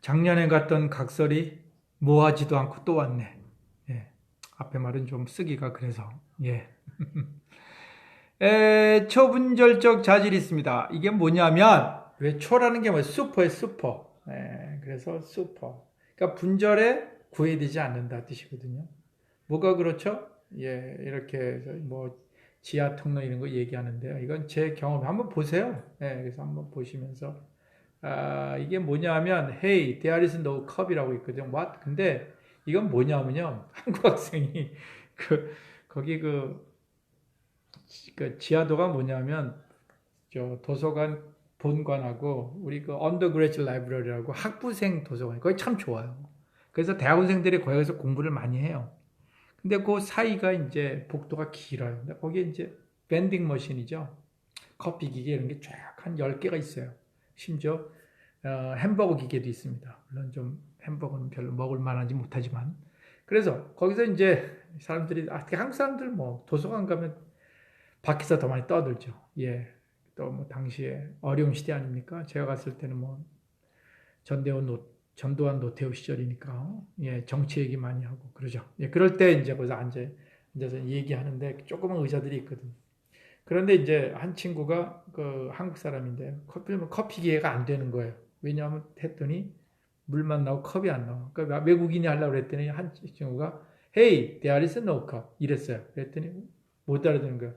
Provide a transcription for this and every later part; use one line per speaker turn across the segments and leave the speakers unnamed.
작년에 갔던 각설이 뭐하지도 않고 또 왔네. 예. 앞에 말은 좀 쓰기가 그래서. 예. 초분절적 자질이 있습니다. 이게 뭐냐면, 왜 초라는 게 뭐예요? 슈퍼예요, 슈퍼. 그래서 슈퍼. 그러니까 분절에 구애되지 않는다 뜻이거든요. 뭐가 그렇죠? 예, 이렇게 해서 뭐 지하 통로 이런 거 얘기하는데요. 이건 제 경험 한번 보세요. 그래서 한번 보시면서 이게 뭐냐면 Hey, there is no cup이라고 있거든요. What? 근데 이건 뭐냐면요. 한국 학생이 거기 그 지하도가 뭐냐면 저 도서관 본관하고 우리 그 언더그레이트 라이브러리라고 학부생 도서관 거기 참 좋아요. 그래서 대학원생들이 거기서 공부를 많이 해요. 근데 그 사이가 이제 복도가 길어요. 근데 거기에 이제 밴딩 머신이죠. 커피 기계 이런 게 쫙 한 10개가 있어요. 심지어 햄버거 기계도 있습니다. 물론 좀 햄버거는 별로 먹을 만하지 못하지만. 그래서 거기서 이제 사람들이 한국 사람들 뭐 도서관 가면 밖에서 더 많이 떠들죠. 예. 또 뭐 당시에 어려운 시대 아닙니까? 제가 갔을 때는 뭐 전두환 노태우 시절이니까 예, 정치 얘기 많이 하고 그러죠. 예, 그럴 때 이제 거기서 앉아서 얘기하는데 조그만 의자들이 있거든요. 그런데 이제 한 친구가 그 한국 사람인데 커피 기계가 안 되는 거예요. 왜냐하면 했더니 물만 나오고 컵이 안 나와. 그러니까 외국인이 하려고 그랬더니 한 친구가 Hey, there is no cup 이랬어요. 그랬더니 못 알아듣는 거예요.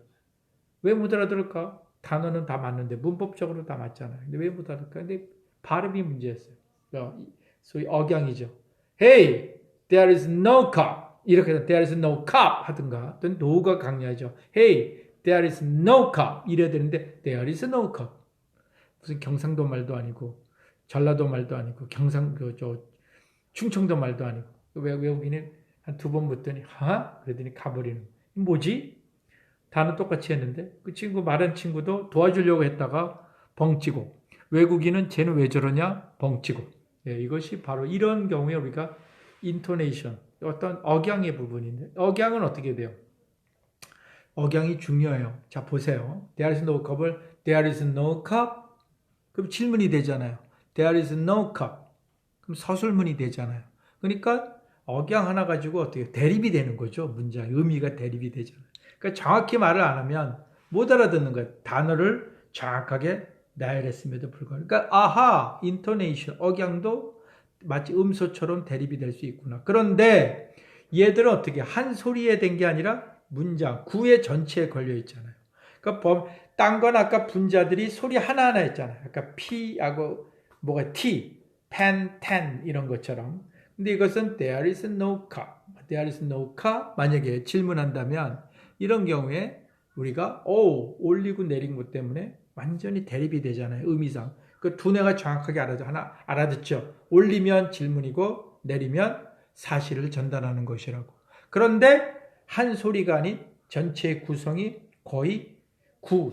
왜 못 알아들을까? 단어는 다 맞는데 문법적으로 다 맞잖아요. 근데 왜 못 알아들을까? 근데 발음이 문제였어요. 소위 억양이죠. Hey, there is no cup. 이렇게 해서 there is no cup 하든가 또는 no가 강조하죠. Hey, there is no cup 이래야 되는데 there is no cup. 무슨 경상도 말도 아니고 전라도 말도 아니고 충청도 말도 아니고 외국인이 한 두 번 묻더니 그러더니 가버리는 뭐지? 단어 똑같이 했는데 그 친구 말한 친구도 도와주려고 했다가 벙찌고 외국인은 쟤는 왜 저러냐 벙찌고 이것이 바로 이런 경우에 우리가 인토네이션 어떤 억양의 부분인데 억양은 어떻게 돼요? 억양이 중요해요. 자 보세요. There is no cup을 There is no cup 그럼 질문이 되잖아요. There is no cup 그럼 서술문이 되잖아요. 그러니까 억양 하나 가지고 어떻게 대립이 되는 거죠. 문장 의미가 대립이 되잖아요. 그러니까 정확히 말을 안 하면 못 알아듣는 거예요. 단어를 정확하게 나열했음에도 불구하고. 그러니까 아하, 인토네이션, 억양도 마치 음소처럼 대립이 될 수 있구나. 그런데 얘들은 어떻게 한 소리에 된 게 아니라 문장, 구의 전체에 걸려 있잖아요. 그러니까 딴 건 아까 분자들이 소리 하나하나 했잖아요. 아까 P하고 뭐가 T, pen, ten 이런 것처럼. 근데 이것은 there is no cup, there is no cup 만약에 질문한다면 이런 경우에 우리가 올리고 내린 것 때문에 완전히 대립이 되잖아요. 의미상. 그 두뇌가 정확하게 알아듣죠. 올리면 질문이고 내리면 사실을 전달하는 것이라고. 그런데 한 소리가 아닌 전체의 구성이 거의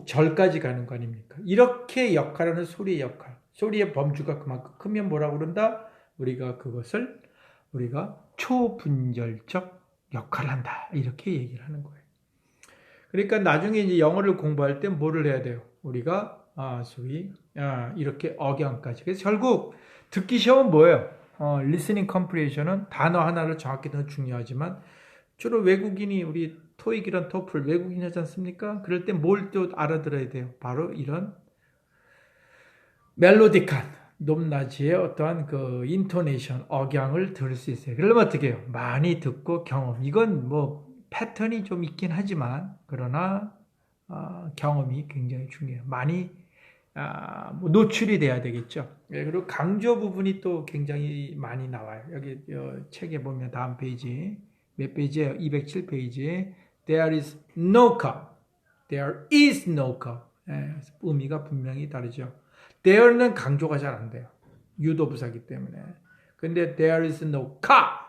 절까지 가는 거 아닙니까? 이렇게 역할하는 소리의 역할. 소리의 범주가 그만큼 크면 뭐라고 그런다? 우리가 그것을 초분절적 역할을 한다. 이렇게 얘기를 하는 거예요. 그러니까 나중에 이제 영어를 공부할 때 뭐를 해야 돼요? 우리가 소위 이렇게 억양까지. 그래서 결국 듣기 시험은 뭐예요? listening comprehension은 단어 하나를 정확히 더 중요하지만 주로 외국인이 우리 토익이란 토플 외국인 하지 않습니까? 그럴 때 뭘 또 알아들어야 돼요? 바로 이런 멜로디칸 높낮이의 어떠한 그 인토네이션 억양을 들을 수 있어요. 그러면 어떻게 해요? 많이 듣고 경험. 이건 뭐 패턴이 좀 있긴 하지만 그러나 경험이 굉장히 중요해요. 많이 뭐 노출이 돼야 되겠죠. 그리고 강조 부분이 또 굉장히 많이 나와요. 여기 책에 보면 다음 페이지 몇 페이지예요? 207페이지에 There is no cup. There is no cup. 의미가 분명히 다르죠. There는 강조가 잘 안 돼요. 유도부사기 때문에. 근데 there is no cup.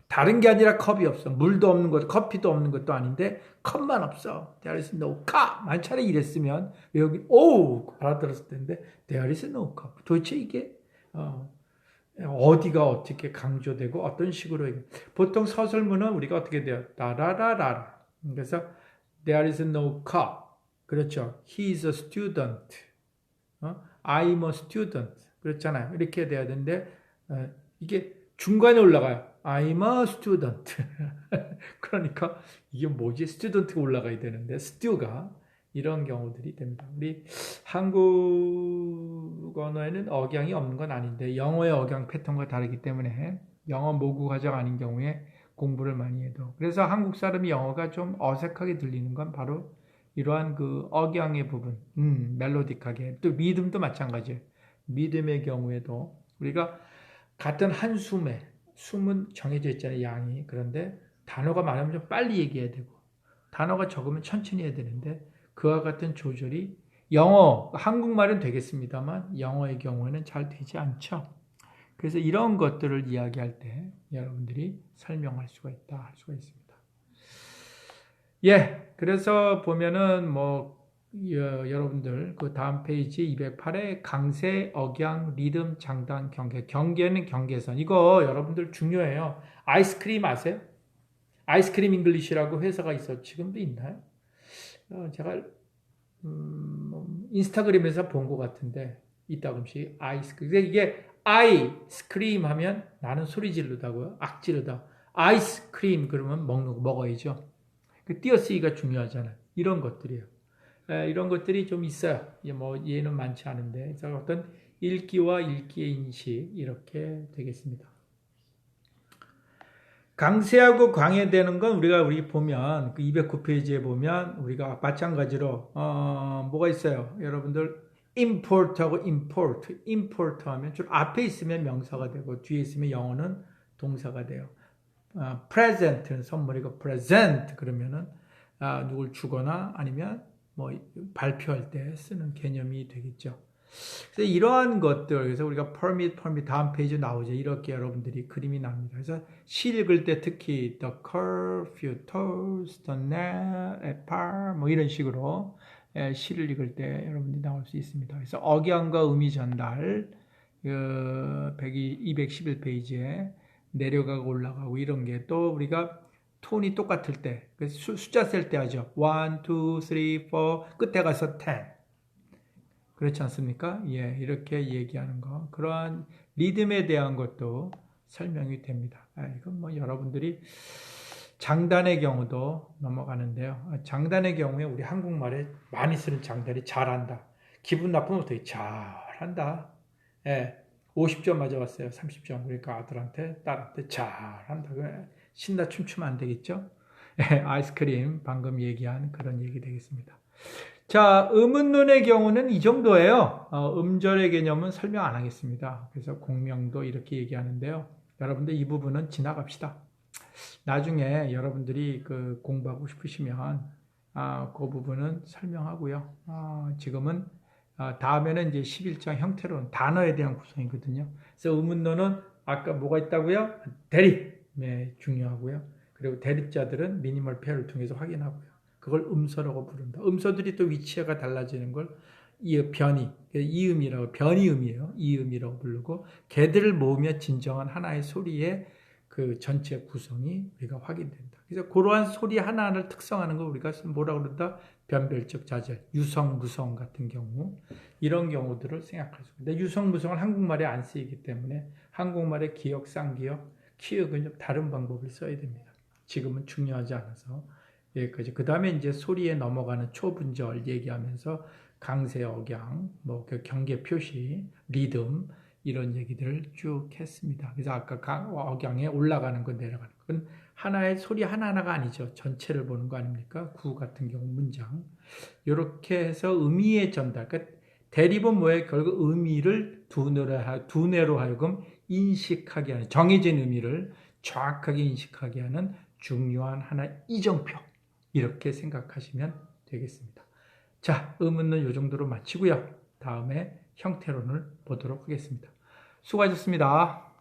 다른 게 아니라 컵이 없어. 물도 없는 것, 커피도 없는 것도 아닌데 컵만 없어. There is no cup. 만 차라리 이랬으면 여기 알아들었을 텐데 there is no cup. 도대체 이게 어디가 어떻게 강조되고 어떤 식으로 보통 서술문은 우리가 어떻게 돼요? 라라라라. 그래서 there is no cup. 그렇죠. He is a student. I'm a student. 그렇잖아요. 이렇게 돼야 되는데 이게 중간에 올라가요. I'm a student. 그러니까 이게 뭐지? student가 올라가야 되는데 stew가 이런 경우들이 됩니다. 우리 한국 언어에는 억양이 없는 건 아닌데 영어의 억양 패턴과 다르기 때문에 영어 모국 가정 아닌 경우에 공부를 많이 해도 그래서 한국 사람이 영어가 좀 어색하게 들리는 건 바로 이러한 그 억양의 부분, 멜로딕하게 또 리듬도 마찬가지예요. 리듬의 경우에도 우리가 같은 숨은 정해져 있잖아요, 양이. 그런데 단어가 많으면 좀 빨리 얘기해야 되고 단어가 적으면 천천히 해야 되는데 그와 같은 조절이 한국말은 되겠습니다만 영어의 경우에는 잘 되지 않죠. 그래서 이런 것들을 이야기할 때 여러분들이 설명할 수가 있다, 할 수가 있습니다. 예, 그래서 보면은 여러분들 그 다음 페이지 208에 강세, 억양, 리듬, 장단, 경계. 경계는 경계선. 이거 여러분들 중요해요. 아이스크림 아세요? 아이스크림 잉글리시라고 회사가 있어. 지금도 있나요? 제가 인스타그램에서 본 것 같은데 이따금씩 아이스크림. 이게 아이스크림 하면 나는 소리 지르다고요. 악지르다. 아이스크림 그러면 먹어야죠. 그 띄어쓰기가 중요하잖아요. 이런 것들이에요. 이런 것들이 좀 있어요. 얘는 많지 않은데 그래서 어떤 읽기와 읽기의 인식 이렇게 되겠습니다. 강세하고 광해되는 건 우리가 보면 그 209페이지에 보면 우리가 마찬가지로 뭐가 있어요. 여러분들 import하고 import 하면 줄 앞에 있으면 명사가 되고 뒤에 있으면 영어는 동사가 돼요. present는 선물이고 present 그러면은 누굴 주거나 아니면 발표할 때 쓰는 개념이 되겠죠. 그래서 이러한 것들, 그래서 우리가 permit 다음 페이지 나오죠. 이렇게 여러분들이 그림이 납니다. 그래서 시 읽을 때 특히 the curfew, toast, the net, par 이런 식으로 시를 읽을 때 여러분들이 나올 수 있습니다. 그래서 억양과 의미 전달 211페이지에 내려가고 올라가고 이런 게 또 우리가 톤이 똑같을 때 숫자 셀 때 하죠. 1, 2, 3, 4 끝에 가서 10 그렇지 않습니까? 예, 이렇게 얘기하는 거 그러한 리듬에 대한 것도 설명이 됩니다. 이건 여러분들이 장단의 경우도 넘어가는데요. 장단의 경우에 우리 한국말에 많이 쓰는 장단이 잘한다. 기분 나쁘면 어떻게 잘한다. 예, 50점 맞아봤어요. 30점. 그러니까 아들한테 딸한테 잘한다. 신나 춤추면 안 되겠죠? 예, 아이스크림 방금 얘기한 그런 얘기 되겠습니다. 자, 음운론의 경우는 이 정도예요. 음절의 개념은 설명 안 하겠습니다. 그래서 공명도 이렇게 얘기하는데요. 여러분들 이 부분은 지나갑시다. 나중에 여러분들이 공부하고 싶으시면 그 부분은 설명하고요. 지금은 다음에는 이제 11장 형태로는 단어에 대한 구성이거든요. 그래서 음운론은 아까 뭐가 있다고요? 대립, 네, 중요하고요. 그리고 대립자들은 미니멀 페어를 통해서 확인하고요. 그걸 음서라고 부른다. 음서들이 또 위치가 달라지는 걸 변이, 이음이라고, 변이음이에요. 이음이라고 부르고, 걔들을 모으며 진정한 하나의 소리의 그 전체 구성이 우리가 확인된다. 그래서 그러한 소리 하나를 특성하는 걸 우리가 뭐라고 그런다? 변별적 자절, 유성, 무성 같은 경우, 이런 경우들을 생각할 수 있습니다. 유성, 무성은 한국말에 안 쓰이기 때문에 한국말의 기역, 쌍기역, 키읔은 좀 다른 방법을 써야 됩니다. 지금은 중요하지 않아서. 여기까지. 그 다음에 이제 소리에 넘어가는 초분절 얘기하면서 강세, 억양, 그 경계 표시, 리듬, 이런 얘기들을 쭉 했습니다. 그래서 아까 억양에 올라가는 거, 내려가는 건 하나의 소리 하나하나가 아니죠. 전체를 보는 거 아닙니까? 구 같은 경우 문장. 이렇게 해서 의미의 전달. 그러니까 대립은 뭐예요? 결국 의미를 두뇌로 하여금 인식하게 하는, 정해진 의미를 정확하게 인식하게 하는 중요한 하나의 이정표. 이렇게 생각하시면 되겠습니다. 자, 음운론 이 정도로 마치고요. 다음에 형태론을 보도록 하겠습니다. 수고하셨습니다.